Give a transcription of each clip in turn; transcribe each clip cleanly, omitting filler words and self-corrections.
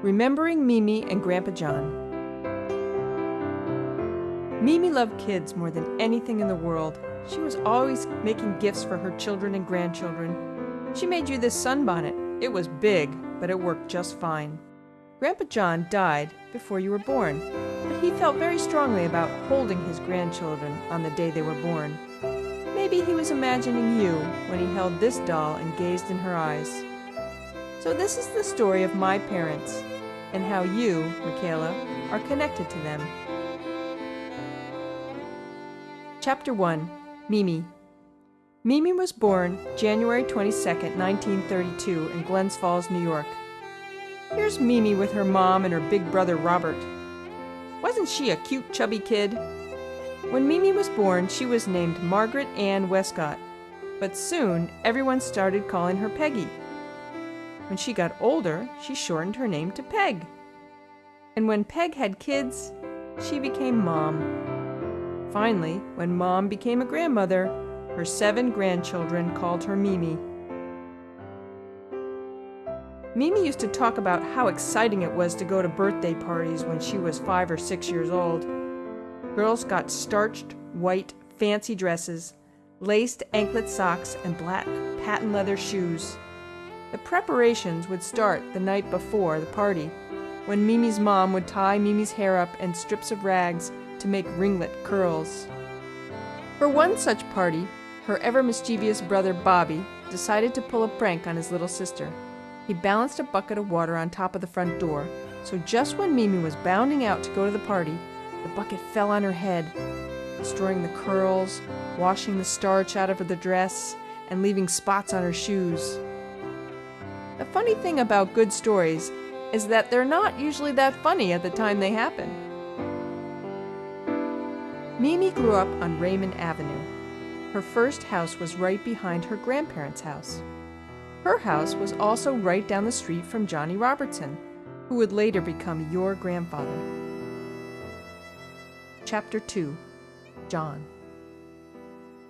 Remembering Mimi and Grandpa John. Mimi loved kids more than anything in the world. She was always making gifts for her children and grandchildren. She made you this sunbonnet. It was big, but it worked just fine. Grandpa John died before you were born, but he felt very strongly about holding his grandchildren on the day they were born. Maybe he was imagining you when he held this doll and gazed in her eyes. So this is the story of my parents, and how you, Michaela, are connected to them. Chapter 1. Mimi. Mimi was born January 22nd, 1932 in Glens Falls, New York. Here's Mimi with her mom and her big brother Robert. Wasn't she a cute, chubby kid? When Mimi was born, she was named Margaret Ann Westcott, but soon everyone started calling her Peggy. When she got older, she shortened her name to Peg. And when Peg had kids, she became Mom. Finally, when Mom became a grandmother, her 7 grandchildren called her Mimi. Mimi used to talk about how exciting it was to go to birthday parties when she was 5 or 6 years old. Girls got starched, white, fancy dresses, laced anklet socks, and black patent leather shoes. The preparations would start the night before the party, when Mimi's mom would tie Mimi's hair up in strips of rags to make ringlet curls. For one such party, her ever-mischievous brother Bobby decided to pull a prank on his little sister. He balanced a bucket of water on top of the front door, so just when Mimi was bounding out to go to the party, the bucket fell on her head, destroying the curls, washing the starch out of the dress, and leaving spots on her shoes. The funny thing about good stories is that they're not usually that funny at the time they happen. Mimi grew up on Raymond Avenue. Her first house was right behind her grandparents' house. Her house was also right down the street from Johnny Robertson, who would later become your grandfather. Chapter 2. John.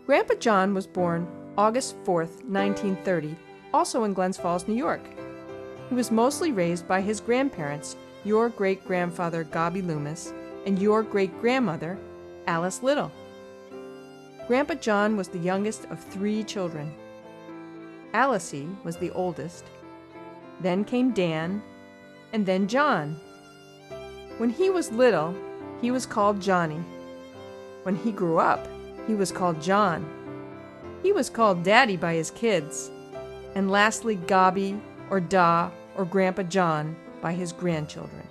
Grandpa John was born August 4th, 1930, also in Glens Falls, New York. He was mostly raised by his grandparents, your great-grandfather Gobby Loomis, and your great-grandmother, Alice Little. Grandpa John was the youngest of 3 children. Alice was the oldest. Then came Dan, and then John. When he was little, he was called Johnny. When he grew up, he was called John. He was called Daddy by his kids. And lastly, Gobby, or Da, or Grandpa John by his grandchildren.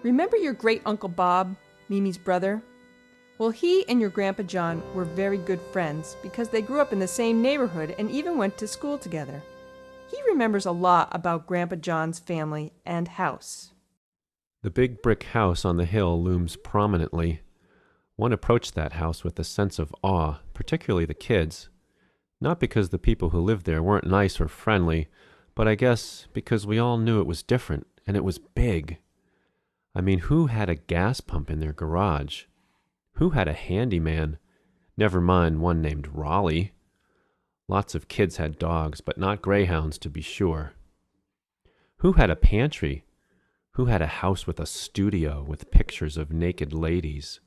Remember your great-uncle Bob, Mimi's brother? Well, he and your Grandpa John were very good friends because they grew up in the same neighborhood and even went to school together. He remembers a lot about Grandpa John's family and house. The big brick house on the hill looms prominently. One approached that house with a sense of awe, particularly the kids. Not because the people who lived there weren't nice or friendly, but I guess because we all knew it was different, and it was big. I mean, who had a gas pump in their garage? Who had a handyman? Never mind one named Raleigh. Lots of kids had dogs, but not greyhounds to be sure. Who had a pantry? Who had a house with a studio with pictures of naked ladies?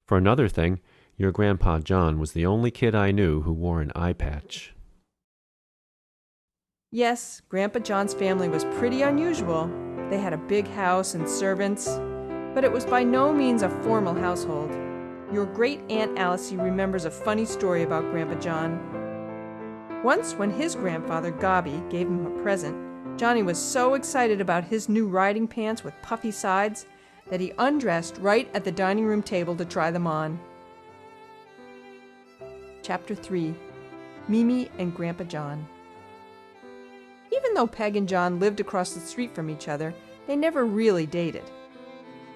For another thing, your Grandpa John was the only kid I knew who wore an eye patch. Yes, Grandpa John's family was pretty unusual. They had a big house and servants, but it was by no means a formal household. Your great-aunt Alice remembers a funny story about Grandpa John. Once when his grandfather, Gobby, gave him a present, Johnny was so excited about his new riding pants with puffy sides that he undressed right at the dining room table to try them on. Chapter 3. Mimi and Grandpa John. Even though Peg and John lived across the street from each other, they never really dated.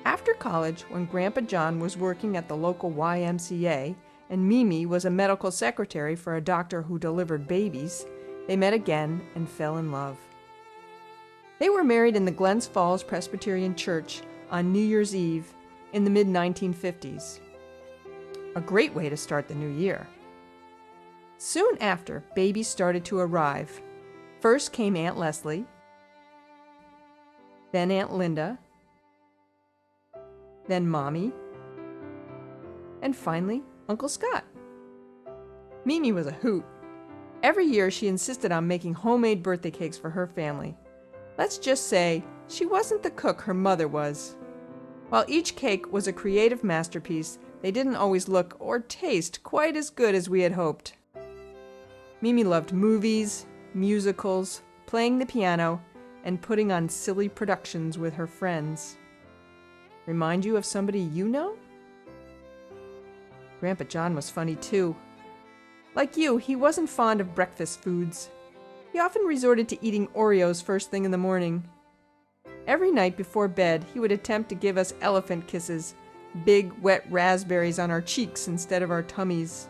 After college, when Grandpa John was working at the local YMCA and Mimi was a medical secretary for a doctor who delivered babies, they met again and fell in love. They were married in the Glens Falls Presbyterian Church on New Year's Eve in the mid-1950s. A great way to start the new year. Soon after, babies started to arrive. First came Aunt Leslie, then Aunt Linda, then Mommy, and finally Uncle Scott. Mimi was a hoot. Every year she insisted on making homemade birthday cakes for her family. Let's just say she wasn't the cook her mother was. While each cake was a creative masterpiece, they didn't always look or taste quite as good as we had hoped. Mimi loved movies, musicals, playing the piano, and putting on silly productions with her friends. Remind you of somebody you know? Grandpa John was funny too. Like you, he wasn't fond of breakfast foods. He often resorted to eating Oreos first thing in the morning. Every night before bed, he would attempt to give us elephant kisses, big, wet raspberries on our cheeks instead of our tummies.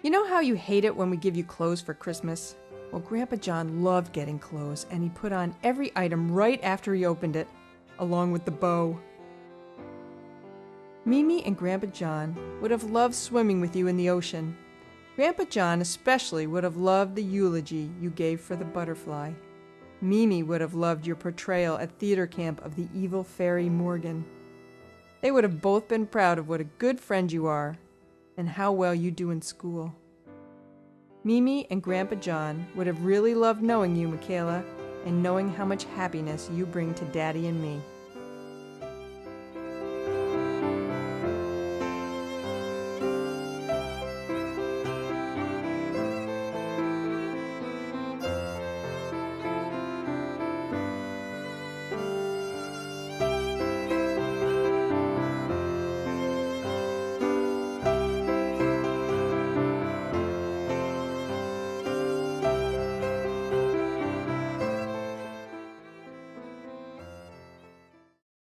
You know how you hate it when we give you clothes for Christmas? Well, Grandpa John loved getting clothes, and he put on every item right after he opened it, along with the bow. Mimi and Grandpa John would have loved swimming with you in the ocean. Grandpa John especially would have loved the eulogy you gave for the butterfly. Mimi would have loved your portrayal at theater camp of the evil fairy Morgan. They would have both been proud of what a good friend you are and how well you do in school. Mimi and Grandpa John would have really loved knowing you, Michaela, and knowing how much happiness you bring to Daddy and me.